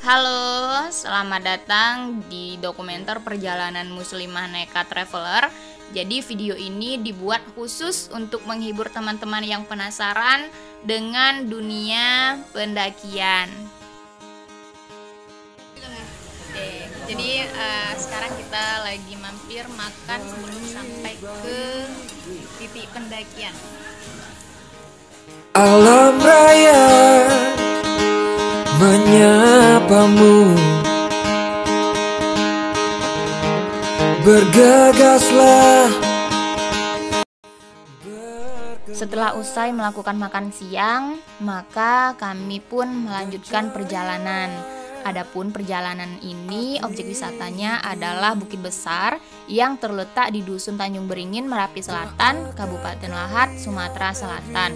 Halo, selamat datang di dokumenter perjalanan Muslimah Nekat Traveler. Jadi video ini dibuat khusus untuk menghibur teman-teman yang penasaran dengan dunia pendakian. Jadi sekarang kita lagi mampir makan sebelum sampai ke titik pendakian. Alam raya menyapamu, bergegaslah. Setelah usai melakukan makan siang, maka kami pun melanjutkan perjalanan. Adapun perjalanan ini, objek wisatanya adalah Bukit Besar yang terletak di Dusun Tanjung Beringin, Merapi Selatan, Kabupaten Lahat, Sumatera Selatan.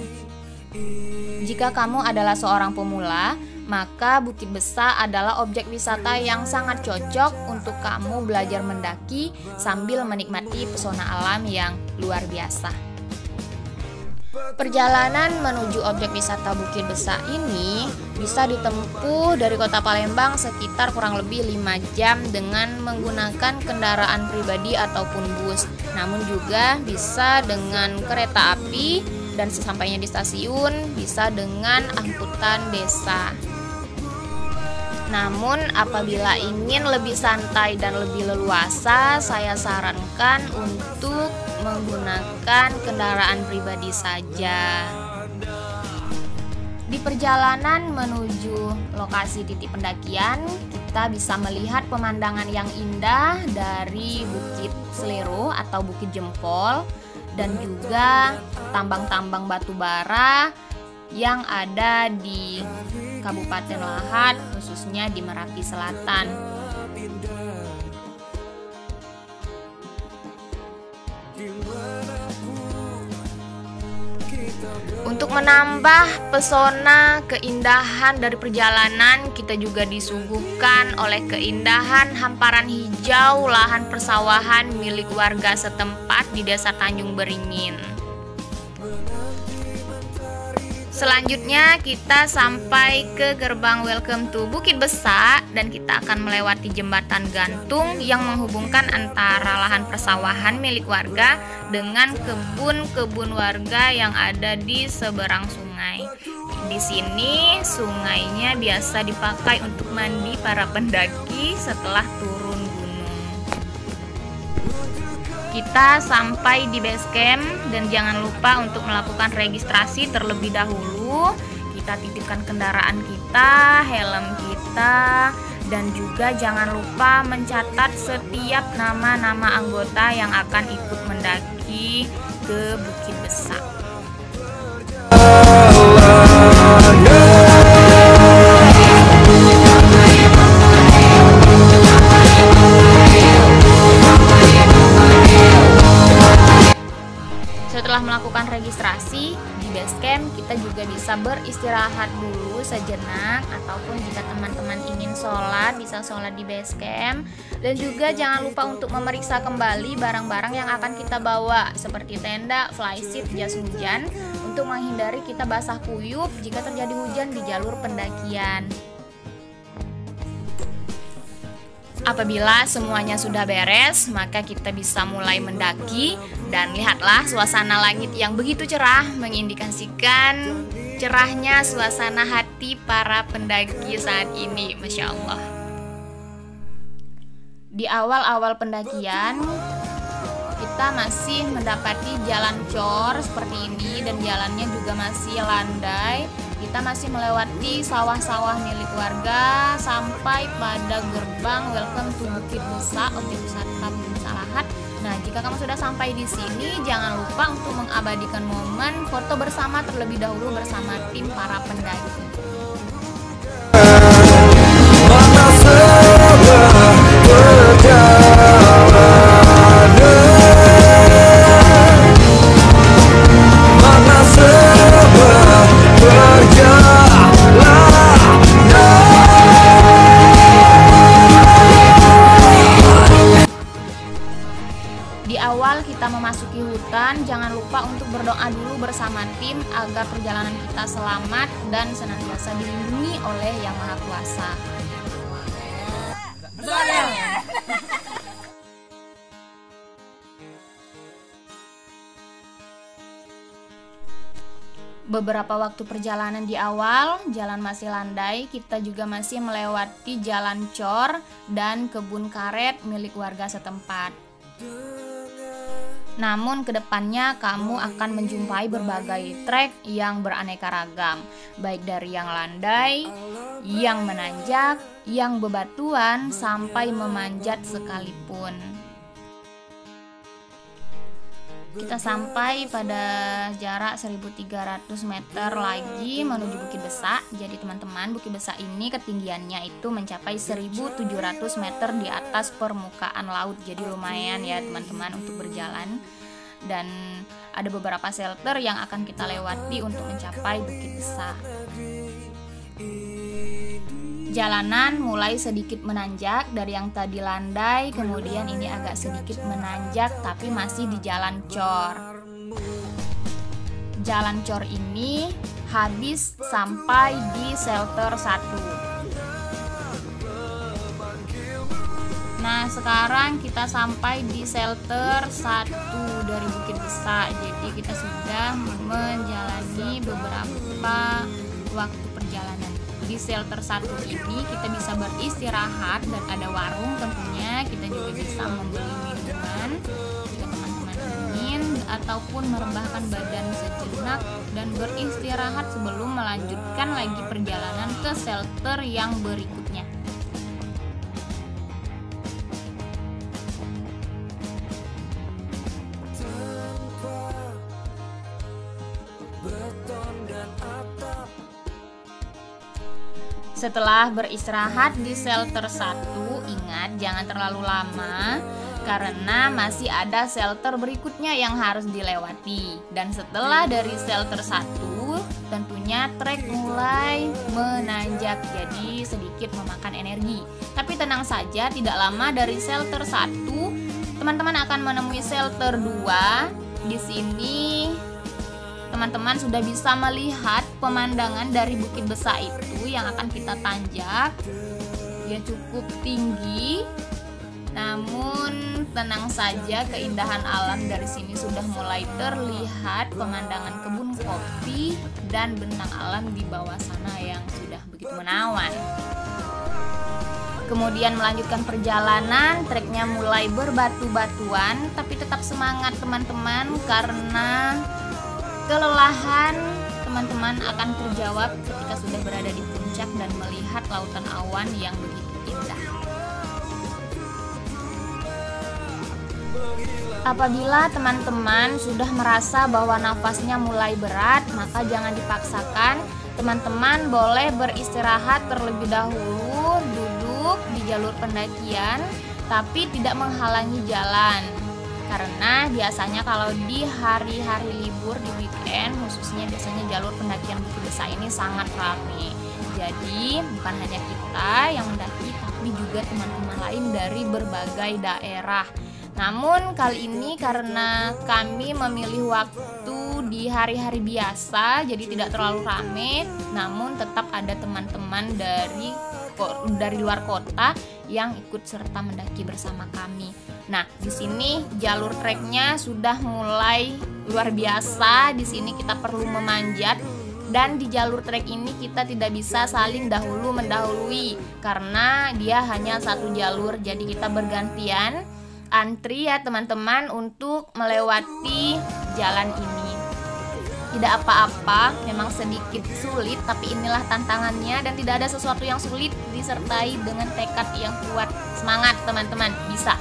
Jika kamu adalah seorang pemula, maka Bukit Besar adalah objek wisata yang sangat cocok untuk kamu belajar mendaki sambil menikmati pesona alam yang luar biasa. Perjalanan menuju objek wisata Bukit Besar ini bisa ditempuh dari kota Palembang sekitar kurang lebih 5 jam dengan menggunakan kendaraan pribadi ataupun bus. Namun juga bisa dengan kereta api dan sesampainya di stasiun bisa dengan angkutan desa. Namun apabila ingin lebih santai dan lebih leluasa, saya sarankan untuk menggunakan kendaraan pribadi saja. Di perjalanan menuju lokasi titik pendakian, kita bisa melihat pemandangan yang indah dari Bukit Selero atau Bukit Jempol dan juga tambang-tambang batu bara yang ada di Kabupaten Lahat, khususnya di Merapi Selatan. Untuk menambah pesona keindahan dari perjalanan, kita juga disuguhkan oleh keindahan hamparan hijau lahan persawahan milik warga setempat di Desa Tanjung Beringin. Selanjutnya kita sampai ke gerbang welcome to Bukit Besar dan kita akan melewati jembatan gantung yang menghubungkan antara lahan persawahan milik warga dengan kebun-kebun warga yang ada di seberang sungai. Di sini sungainya biasa dipakai untuk mandi para pendaki setelah turun gunung. Kita sampai di base camp dan jangan lupa untuk melakukan registrasi terlebih dahulu. Kita titipkan kendaraan kita, helm kita, dan juga jangan lupa mencatat setiap nama-nama anggota yang akan ikut mendaki ke Bukit Besar. Setelah melakukan registrasi di base camp, kita juga bisa beristirahat dulu sejenak, ataupun jika teman-teman ingin sholat, bisa sholat di base camp. Dan juga jangan lupa untuk memeriksa kembali barang-barang yang akan kita bawa, seperti tenda, flysheet, jas hujan, untuk menghindari kita basah kuyup jika terjadi hujan di jalur pendakian. Apabila semuanya sudah beres, maka kita bisa mulai mendaki dan lihatlah suasana langit yang begitu cerah mengindikasikan cerahnya suasana hati para pendaki saat ini, Masya Allah. Di awal-awal pendakian, kita masih mendapati jalan cor seperti ini dan jalannya juga masih landai. Kita masih melewati sawah-sawah milik warga sampai pada gerbang welcome to Bukit Besar, objek wisata Bukit Besar Lahat. Nah, jika kamu sudah sampai di sini, jangan lupa untuk mengabadikan momen foto bersama terlebih dahulu bersama tim para pendaki. Di awal kita memasuki hutan, jangan lupa untuk berdoa dulu bersama tim agar perjalanan kita selamat dan senantiasa dilindungi oleh Yang Maha Kuasa. Beberapa waktu perjalanan di awal, jalan masih landai, kita juga masih melewati jalan cor dan kebun karet milik warga setempat. Namun kedepannya kamu akan menjumpai berbagai trek yang beraneka ragam, baik dari yang landai, yang menanjak, yang bebatuan, sampai memanjat sekalipun. Kita sampai pada jarak 1300 meter lagi menuju Bukit Besak. Jadi teman-teman, Bukit Besak ini ketinggiannya itu mencapai 1700 meter di atas permukaan laut. Jadi lumayan ya teman-teman untuk berjalan. Dan ada beberapa shelter yang akan kita lewati untuk mencapai Bukit Besak. Jalanan mulai sedikit menanjak dari yang tadi landai, kemudian ini agak sedikit menanjak tapi masih di jalan cor. Jalan cor ini habis sampai di shelter 1. Nah, sekarang kita sampai di shelter 1 dari Bukit Besak. Jadi kita sudah menjalani beberapa waktu perjalanan. Di shelter 1 ini kita bisa beristirahat dan ada warung tentunya. Kita juga bisa membeli minuman jika teman-teman ingin, ataupun merebahkan badan sejenak dan beristirahat sebelum melanjutkan lagi perjalanan ke shelter yang berikutnya. Setelah beristirahat di shelter 1, ingat jangan terlalu lama karena masih ada shelter berikutnya yang harus dilewati. Dan setelah dari shelter 1, tentunya trek mulai menanjak, jadi sedikit memakan energi. Tapi tenang saja, tidak lama dari shelter 1, teman-teman akan menemui shelter 2. Di sini teman-teman sudah bisa melihat pemandangan dari Bukit Besak itu yang akan kita tanjak. Dia cukup tinggi, namun tenang saja, keindahan alam dari sini sudah mulai terlihat. Pemandangan kebun kopi dan bentang alam di bawah sana yang sudah begitu menawan. Kemudian melanjutkan perjalanan, treknya mulai berbatu-batuan, tapi tetap semangat teman-teman karena kelelahan teman-teman akan terjawab ketika sudah berada di puncak dan melihat lautan awan yang begitu indah. Apabila teman-teman sudah merasa bahwa nafasnya mulai berat, maka jangan dipaksakan. Teman-teman boleh beristirahat terlebih dahulu, duduk di jalur pendakian, tapi tidak menghalangi jalan. Karena biasanya kalau di hari-hari libur, di weekend khususnya, biasanya jalur pendakian Bukit Besak ini sangat ramai. Jadi bukan hanya kita yang mendaki, tapi juga teman-teman lain dari berbagai daerah. Namun kali ini karena kami memilih waktu di hari-hari biasa, jadi tidak terlalu ramai, namun tetap ada teman-teman dari luar kota yang ikut serta mendaki bersama kami. Nah, di sini jalur treknya sudah mulai luar biasa. Di sini kita perlu memanjat, dan di jalur trek ini kita tidak bisa saling mendahului karena dia hanya satu jalur. Jadi kita bergantian antri ya teman-teman untuk melewati jalan ini. Tidak apa-apa, memang sedikit sulit, tapi inilah tantangannya dan tidak ada sesuatu yang sulit disertai dengan tekad yang kuat. Semangat teman-teman, bisa.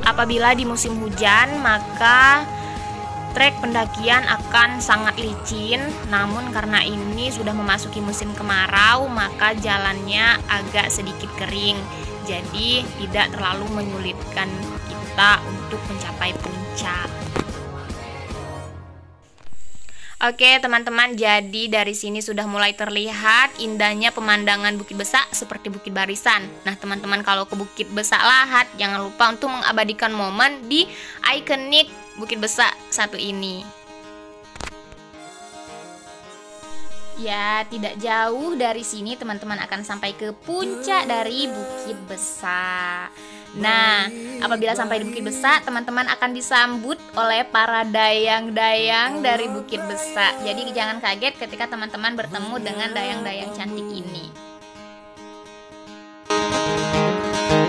Apabila di musim hujan, maka trek pendakian akan sangat licin. Namun karena ini sudah memasuki musim kemarau, maka jalannya agak sedikit kering. jadi tidak terlalu menyulitkan kita untuk mencapai puncak. Oke teman-teman, jadi dari sini sudah mulai terlihat indahnya pemandangan Bukit Besak seperti Bukit Barisan. Nah teman-teman, kalau ke Bukit Besak Lahat, jangan lupa untuk mengabadikan momen di ikonik Bukit Besak satu ini. Ya, tidak jauh dari sini teman-teman akan sampai ke puncak dari Bukit Besak. Nah, apabila sampai di Bukit Besak, teman-teman akan disambut oleh para dayang-dayang dari Bukit Besak. Jadi jangan kaget ketika teman-teman bertemu dengan dayang-dayang cantik ini.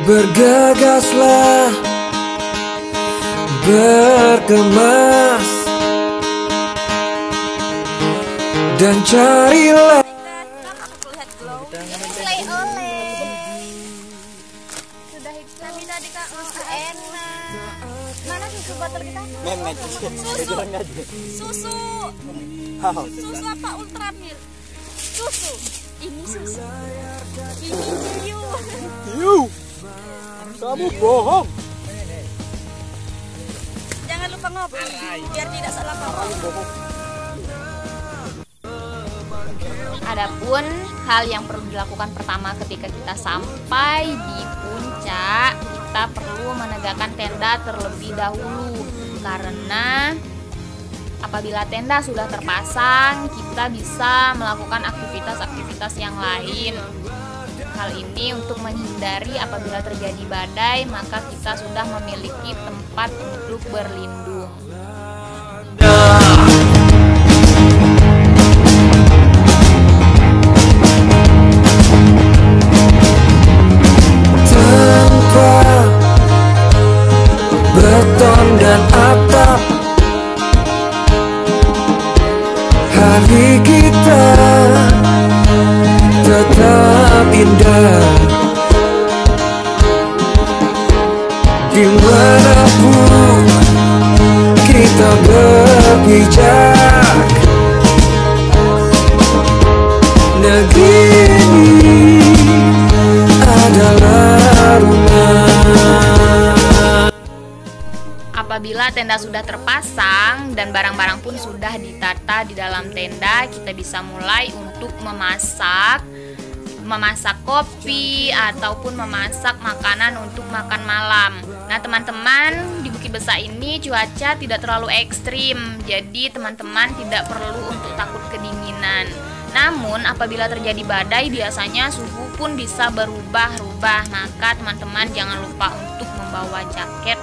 Bergegaslah, berkemas, dan carilah. Mana susu botol kita? Susu apa Ultramilk? Susu. Ini susu. Ini Ciu. Kamu bohong. Jangan lupa ngobrol biar tidak salah paham. Adapun hal yang perlu dilakukan pertama ketika kita sampai di puncak, kita perlu menegakkan tenda terlebih dahulu, karena apabila tenda sudah terpasang, kita bisa melakukan aktivitas-aktivitas yang lain. Hal ini untuk menghindari apabila terjadi badai, maka kita sudah memiliki tempat untuk berlindung. Beton dan atap, hari kita tetap indah. Dimanapun kita berpijak, negeri ini adalah rumah. Apabila tenda sudah terpasang dan barang-barang pun sudah ditata di dalam tenda, kita bisa mulai untuk memasak kopi ataupun memasak makanan untuk makan malam. Nah teman-teman, di Bukit Besak ini cuaca tidak terlalu ekstrim, jadi teman-teman tidak perlu untuk takut kedinginan. Namun apabila terjadi badai, biasanya suhu pun bisa berubah-ubah, maka teman-teman jangan lupa untuk membawa jaket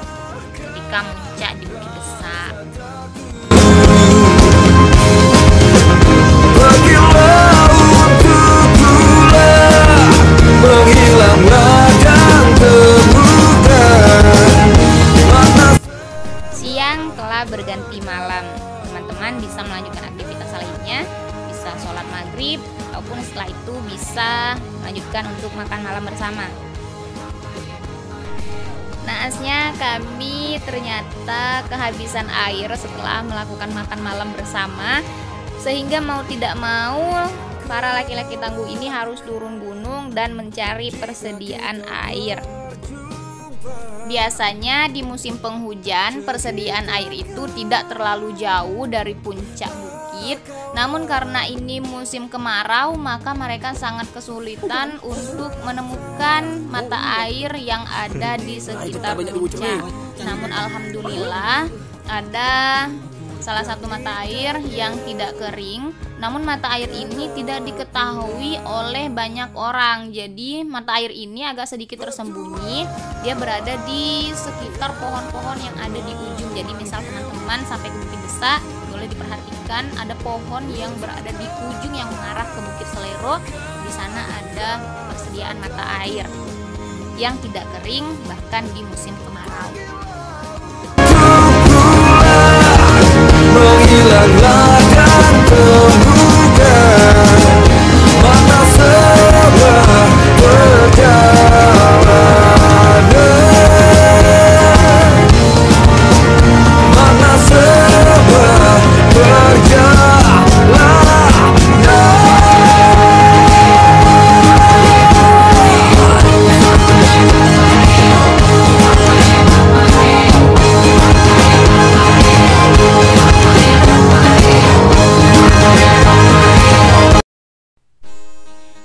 ketika muncak di Bukit Besak. Pergilah untuk pulang, menghilanglah dan terbuka. Siang telah berganti malam. Teman-teman bisa melanjutkan aktivitas lainnya, bisa sholat maghrib, ataupun setelah itu bisa melanjutkan untuk makan malam bersama. Naasnya kami ternyata kehabisan air setelah melakukan makan malam bersama, sehingga mau tidak mau para laki-laki tangguh ini harus turun gunung dan mencari persediaan air. Biasanya di musim penghujan persediaan air itu tidak terlalu jauh dari puncak bukit, namun karena ini musim kemarau maka mereka sangat kesulitan untuk menemukan mata air yang ada di sekitar puncak. Namun alhamdulillah ada salah satu mata air yang tidak kering, namun mata air ini tidak diketahui oleh banyak orang. Jadi mata air ini agak sedikit tersembunyi, dia berada di sekitar pohon-pohon yang ada di ujung. Jadi misal teman-teman sampai ke Bukit Besak, boleh diperhatikan ada pohon yang berada di ujung yang mengarah ke Bukit Selero. Di sana ada persediaan mata air yang tidak kering bahkan di musim kemarau. Menghilanglah dan terbuka, mana sebuah perjalanan, mana sebuah perjalanan.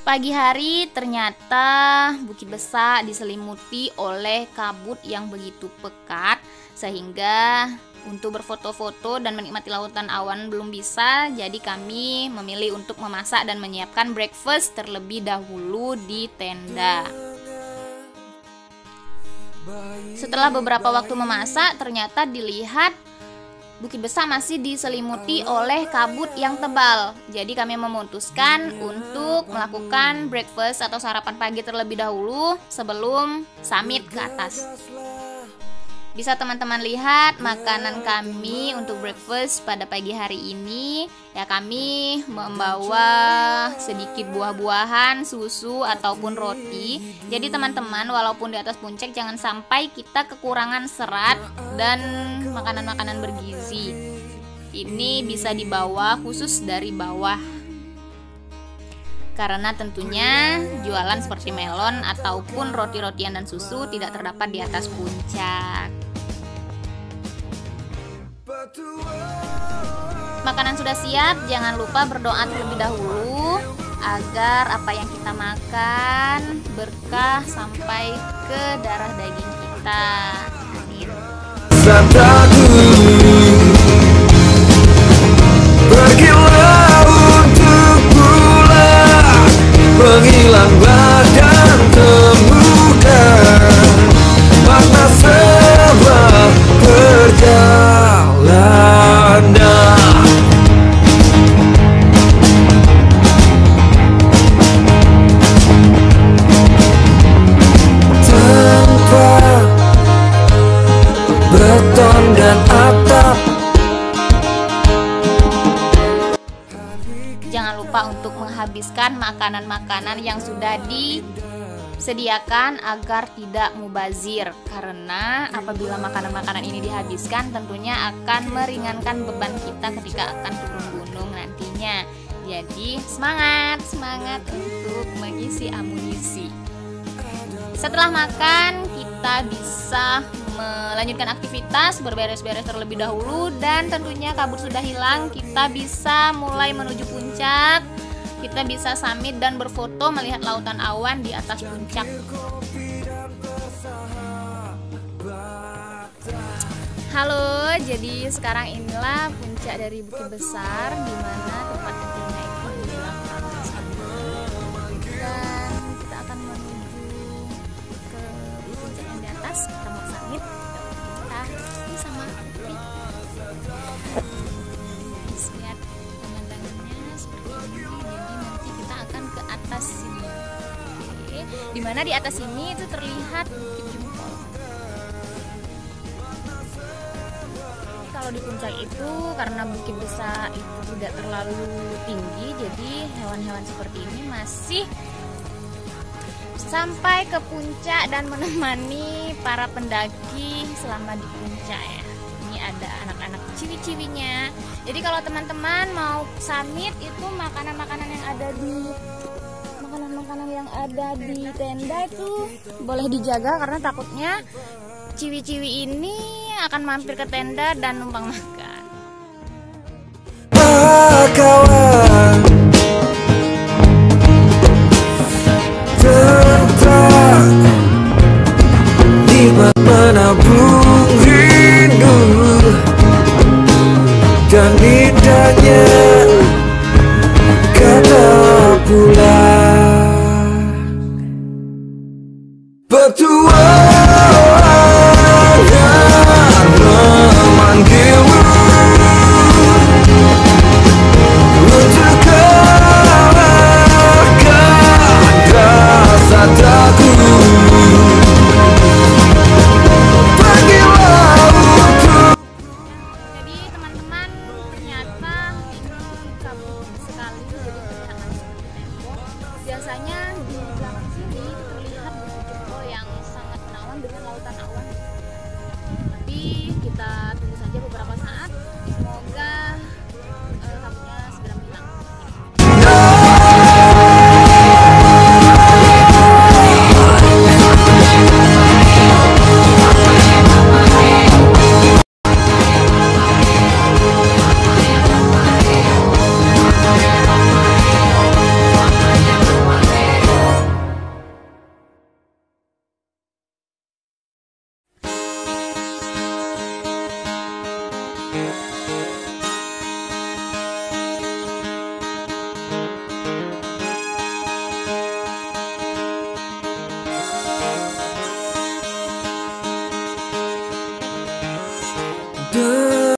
pagi hari ternyata Bukit Besak diselimuti oleh kabut yang begitu pekat sehingga untuk berfoto-foto dan menikmati lautan awan belum bisa. Jadi kami memilih untuk memasak dan menyiapkan breakfast terlebih dahulu di tenda. Setelah beberapa waktu memasak, ternyata dilihat Bukit Besak masih diselimuti oleh kabut yang tebal. Jadi kami memutuskan untuk melakukan breakfast atau sarapan pagi terlebih dahulu sebelum summit ke atas. Bisa teman-teman lihat makanan kami untuk breakfast pada pagi hari ini. Ya, kami membawa sedikit buah-buahan, susu ataupun roti. Jadi teman-teman, walaupun di atas puncak jangan sampai kita kekurangan serat dan makanan-makanan bergizi. Ini bisa dibawa khusus dari bawah. Karena tentunya jualan seperti melon ataupun roti-rotian dan susu tidak terdapat di atas puncak. Makanan sudah siap, jangan lupa berdoa terlebih dahulu agar apa yang kita makan berkah sampai ke darah daging kita. Amin. Pergilah untuk pulang, menghilang badan temukan makna sebuah perjalanan. Tanpa beton dan atap, Jangan lupa untuk menghabiskan makanan-makanan yang sudah disediakan agar tidak mubazir. Karena apabila makanan-makanan ini dihabiskan tentunya akan meringankan beban kita ketika akan turun gunung nantinya. Jadi semangat untuk mengisi amunisi. Setelah makan kita bisa melanjutkan aktivitas, berberes-beres terlebih dahulu, dan tentunya kabut sudah hilang, kita bisa mulai menuju puncak. Kita bisa summit dan berfoto melihat lautan awan di atas puncak. Halo, jadi sekarang inilah puncak dari Bukit Besar, di mana tempat campingnya itu di belakang sana. Dan kita akan menuju ke puncak yang di atas, kita mau summit. Kita sama Putri. Lihat pemandangannya seperti ini. Jadi nanti kita akan ke atas sini. Oke. Dimana di atas sini itu terlihat Bukit Jempol. Kalau di puncak itu karena Bukit Besak itu tidak terlalu tinggi, jadi hewan-hewan seperti ini masih sampai ke puncak dan menemani para pendaki selama di puncak ya. Ini ada anak-anak ciwi-ciwinya. Jadi kalau teman-teman mau summit itu makanan-makanan yang ada di tenda itu boleh dijaga karena takutnya ciwi-ciwi ini akan mampir ke tenda dan numpang makan. kawan, tentang nikmat menabung rindu dan indahnya kata pulang. Petualangan memanggilmu kasih.